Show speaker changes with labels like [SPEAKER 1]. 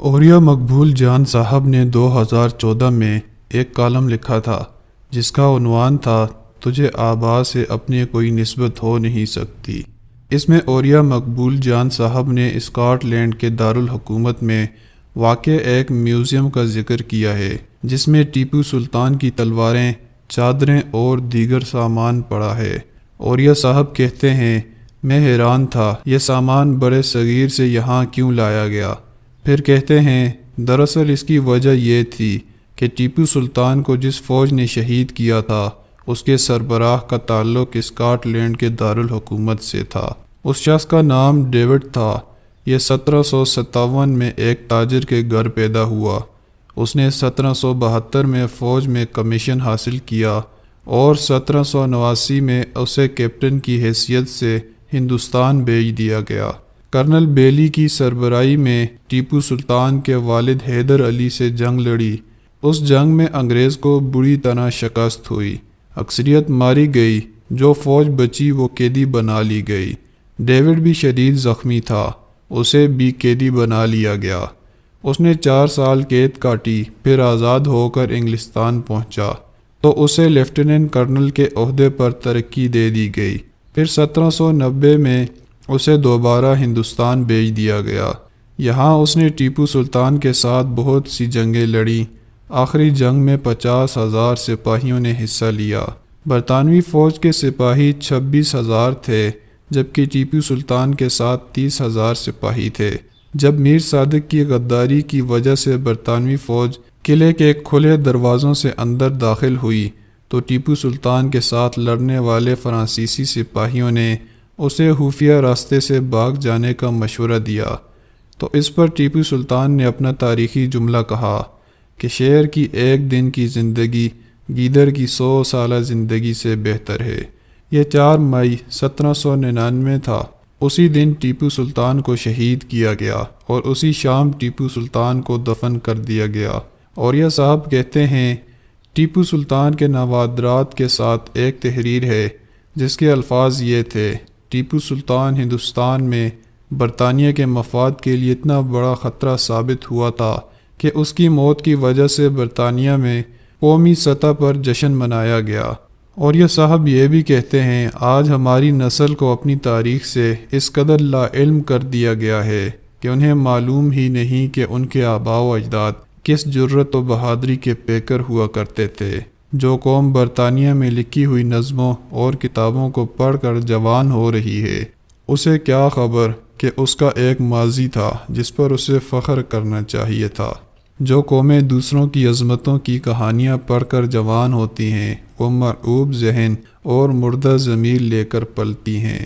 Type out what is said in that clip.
[SPEAKER 1] اوریا مقبول جان صاحب نے 2014 میں ایک کالم لکھا تھا جس کا عنوان تھا تجھے آبا سے اپنی کوئی نسبت ہو نہیں سکتی۔ اس میں اوریا مقبول جان صاحب نے اسکاٹ لینڈ کے دارالحکومت میں واقع ایک میوزیم کا ذکر کیا ہے جس میں ٹیپو سلطان کی تلواریں، چادریں اور دیگر سامان پڑا ہے۔ اوریا صاحب کہتے ہیں میں حیران تھا یہ سامان بڑے صغیر سے یہاں کیوں لایا گیا۔ پھر کہتے ہیں دراصل اس کی وجہ یہ تھی کہ ٹیپو سلطان کو جس فوج نے شہید کیا تھا اس کے سربراہ کا تعلق اسکاٹ لینڈ کے دارالحکومت سے تھا۔ اس شخص کا نام ڈیوڈ تھا۔ یہ 1757 میں ایک تاجر کے گھر پیدا ہوا۔ اس نے 1772 میں فوج میں کمیشن حاصل کیا اور 1789 میں اسے کیپٹن کی حیثیت سے ہندوستان بھیج دیا گیا۔ کرنل بیلی کی سربراہی میں ٹیپو سلطان کے والد حیدر علی سے جنگ لڑی۔ اس جنگ میں انگریز کو بری طرح شکست ہوئی، اکثریت ماری گئی، جو فوج بچی وہ قیدی بنا لی گئی۔ ڈیوڈ بھی شدید زخمی تھا، اسے بھی قیدی بنا لیا گیا۔ اس نے 4 سال قید کاٹی، پھر آزاد ہو کر انگلستان پہنچا تو اسے لیفٹیننٹ کرنل کے عہدے پر ترقی دے دی گئی۔ پھر 1790 میں اسے دوبارہ ہندوستان بھیج دیا گیا۔ یہاں اس نے ٹیپو سلطان کے ساتھ بہت سی جنگیں لڑیں۔ آخری جنگ میں 50,000 سپاہیوں نے حصہ لیا۔ برطانوی فوج کے سپاہی 26,000 تھے جبکہ ٹیپو سلطان کے ساتھ 30,000 سپاہی تھے۔ جب میر صادق کی غداری کی وجہ سے برطانوی فوج قلعے کے کھلے دروازوں سے اندر داخل ہوئی تو ٹیپو سلطان کے ساتھ لڑنے والے فرانسیسی سپاہیوں نے اسے خفیہ راستے سے بھاگ جانے کا مشورہ دیا، تو اس پر ٹیپو سلطان نے اپنا تاریخی جملہ کہا کہ شیر کی ایک دن کی زندگی گیدڑ کی 100 سالہ زندگی سے بہتر ہے۔ یہ 4 مئی 1799 تھا۔ اسی دن ٹیپو سلطان کو شہید کیا گیا اور اسی شام ٹیپو سلطان کو دفن کر دیا گیا۔ اوریا صاحب کہتے ہیں ٹیپو سلطان کے نوادرات کے ساتھ ایک تحریر ہے جس کے الفاظ یہ تھے، ٹیپو سلطان ہندوستان میں برطانیہ کے مفاد کے لیے اتنا بڑا خطرہ ثابت ہوا تھا کہ اس کی موت کی وجہ سے برطانیہ میں قومی سطح پر جشن منایا گیا۔ اور یہ صاحب یہ بھی کہتے ہیں آج ہماری نسل کو اپنی تاریخ سے اس قدر لا علم کر دیا گیا ہے کہ انہیں معلوم ہی نہیں کہ ان کے آباء و اجداد کس جرأت و بہادری کے پیکر ہوا کرتے تھے۔ جو قوم برطانیہ میں لکھی ہوئی نظموں اور کتابوں کو پڑھ کر جوان ہو رہی ہے اسے کیا خبر کہ اس کا ایک ماضی تھا جس پر اسے فخر کرنا چاہیے تھا۔ جو قومیں دوسروں کی عظمتوں کی کہانیاں پڑھ کر جوان ہوتی ہیں وہ مرعوب ذہن اور مردہ ضمیر لے کر پلتی ہیں۔